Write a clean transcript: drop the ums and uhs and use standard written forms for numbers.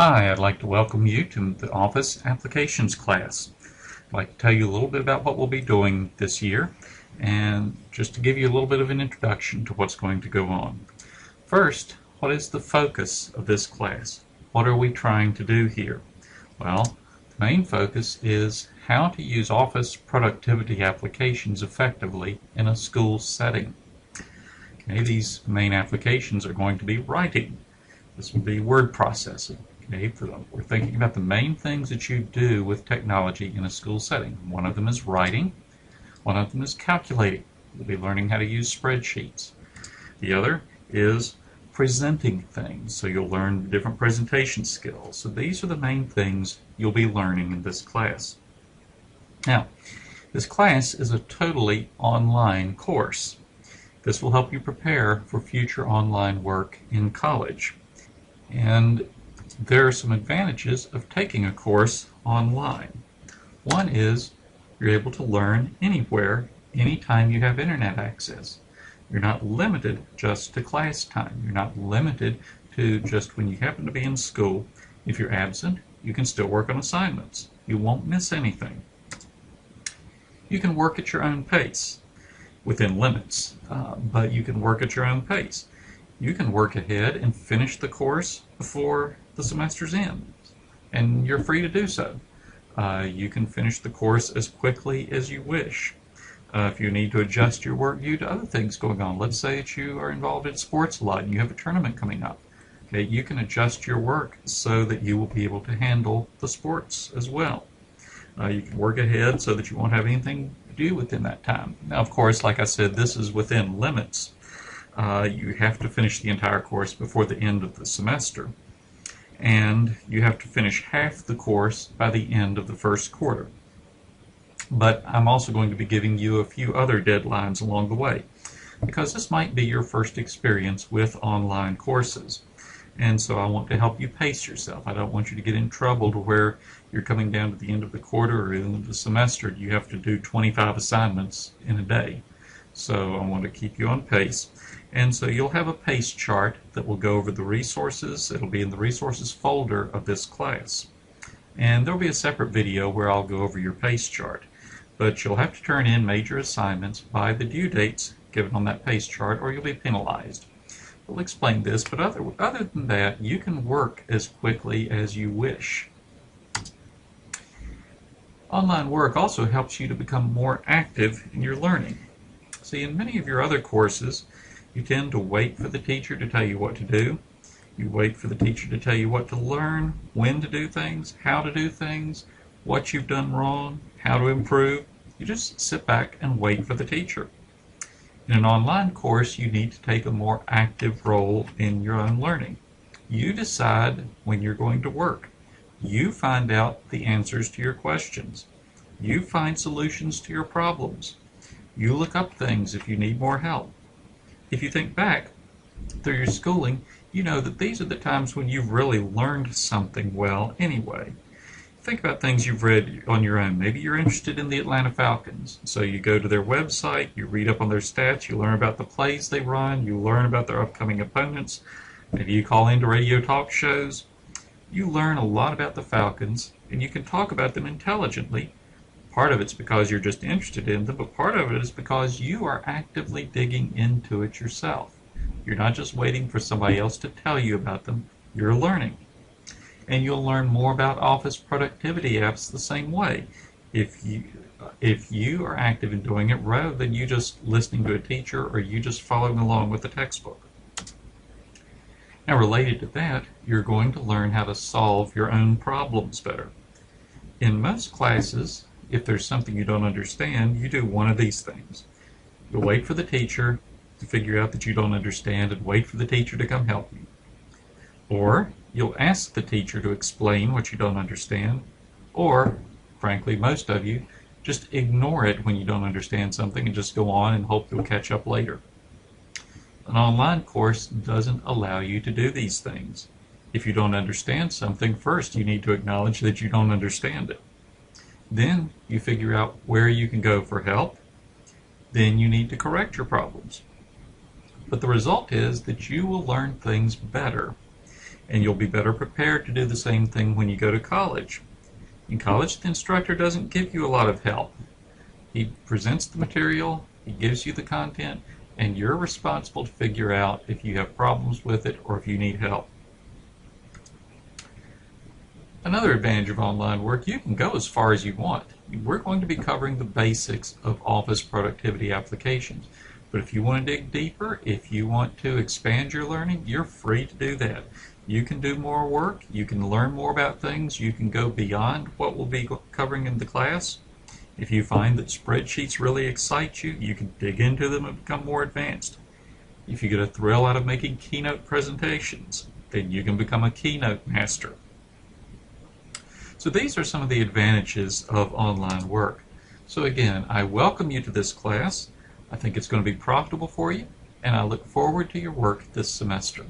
Hi, I'd like to welcome you to the Office Applications class. I'd like to tell you a little bit about what we'll be doing this year and just to give you a little bit of an introduction to what's going to go on. First, what is the focus of this class? What are we trying to do here? Well, the main focus is how to use Office productivity applications effectively in a school setting. Okay, these main applications are going to be writing. This will be word processing. Okay, we're thinking about the main things that you do with technology in a school setting. One of them is writing. One of them is calculating. You'll be learning how to use spreadsheets. The other is presenting things. So you'll learn different presentation skills. So these are the main things you'll be learning in this class. Now, this class is a totally online course. This will help you prepare for future online work in college. And there are some advantages of taking a course online. One is you're able to learn anywhere, anytime you have internet access. You're not limited just to class time. You're not limited to just when you happen to be in school. If you're absent, you can still work on assignments. You won't miss anything. You can work at your own pace, within limits, but you can work at your own pace. You can work ahead and finish the course before the semester's end, and you're free to do so. You can finish the course as quickly as you wish. If you need to adjust your work due to other things going on, let's say that you are involved in sports a lot and you have a tournament coming up, okay, you can adjust your work so that you will be able to handle the sports as well. You can work ahead so that you won't have anything to do within that time. Now, of course, like I said, this is within limits. You have to finish the entire course before the end of the semester, and you have to finish half the course by the end of the first quarter. But I'm also going to be giving you a few other deadlines along the way, because this might be your first experience with online courses. And so I want to help you pace yourself. I don't want you to get in trouble to where you're coming down to the end of the quarter or end of the semester. You have to do 25 assignments in a day. So I want to keep you on pace. And so you'll have a pace chart that will go over the resources. It'll be in the resources folder of this class. And there'll be a separate video where I'll go over your pace chart. But you'll have to turn in major assignments by the due dates given on that pace chart, or you'll be penalized. We'll explain this, but other than that, you can work as quickly as you wish. Online work also helps you to become more active in your learning. See, in many of your other courses, you tend to wait for the teacher to tell you what to do. You wait for the teacher to tell you what to learn, when to do things, how to do things, what you've done wrong, how to improve. You just sit back and wait for the teacher. In an online course, you need to take a more active role in your own learning. You decide when you're going to work. You find out the answers to your questions. You find solutions to your problems. You look up things if you need more help. If you think back through your schooling, you know that these are the times when you've really learned something well anyway. Think about things you've read on your own. Maybe you're interested in the Atlanta Falcons. So you go to their website, you read up on their stats, you learn about the plays they run, you learn about their upcoming opponents. Maybe you call into radio talk shows. You learn a lot about the Falcons, and you can talk about them intelligently. Part of it's because you're just interested in them, but part of it is because you are actively digging into it yourself. You're not just waiting for somebody else to tell you about them, you're learning. And you'll learn more about Office productivity apps the same way if you are active in doing it rather than you just listening to a teacher or you just following along with the textbook. Now, related to that, you're going to learn how to solve your own problems better. In most classes, if there's something you don't understand, you do one of these things. You'll wait for the teacher to figure out that you don't understand and wait for the teacher to come help you. Or you'll ask the teacher to explain what you don't understand, or, frankly, most of you just ignore it when you don't understand something and just go on and hope you'll catch up later. An online course doesn't allow you to do these things. If you don't understand something, first you need to acknowledge that you don't understand it. Then you figure out where you can go for help. Then you need to correct your problems. But the result is that you will learn things better and you'll be better prepared to do the same thing when you go to college. In college, the instructor doesn't give you a lot of help. He presents the material, he gives you the content, and you're responsible to figure out if you have problems with it or if you need help. Another advantage of online work, you can go as far as you want. We're going to be covering the basics of office productivity applications. But if you want to dig deeper, if you want to expand your learning, you're free to do that. You can do more work, you can learn more about things, you can go beyond what we'll be covering in the class. If you find that spreadsheets really excite you, you can dig into them and become more advanced. If you get a thrill out of making keynote presentations, then you can become a keynote master. So these are some of the advantages of online work. So again, I welcome you to this class. I think it's going to be profitable for you, and I look forward to your work this semester.